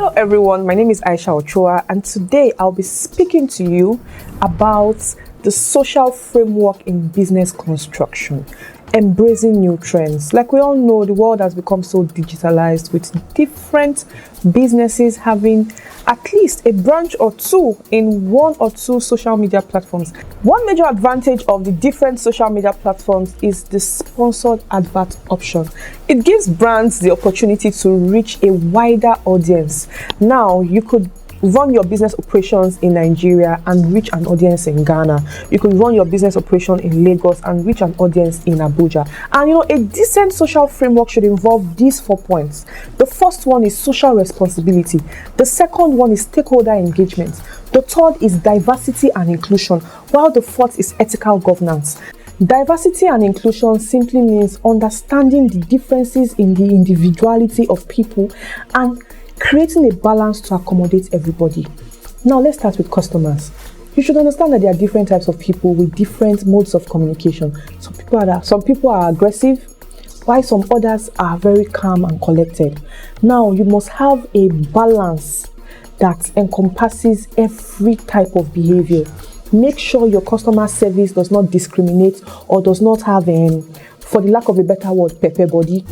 Hello everyone, my name is Aisha Ochuwa, and today I'll be speaking to you about the social framework in business construction, embracing new trends. Like we all know, the world has become so digitalized, with different businesses having at least a branch or two in one or two social media platforms. One major advantage of the different social media platforms is the sponsored advert option. It gives brands the opportunity to reach a wider audience. Now, you could run your business operations in Nigeria and reach an audience in Ghana. You could run your business operation in Lagos and reach an audience in Abuja. And a decent social framework should involve these 4 points. The first one is social responsibility. The second one is stakeholder engagement. The third is diversity and inclusion, while the fourth is ethical governance. Diversity and inclusion simply means understanding the differences in the individuality of people and creating a balance to accommodate everybody. Now let's start with customers. You should understand that there are different types of people with different modes of communication. Some people are aggressive, while some others are very calm and collected. Now you must have a balance that encompasses every type of behavior. Make sure your customer service does not discriminate or does not have, for the lack of a better word, pepper body.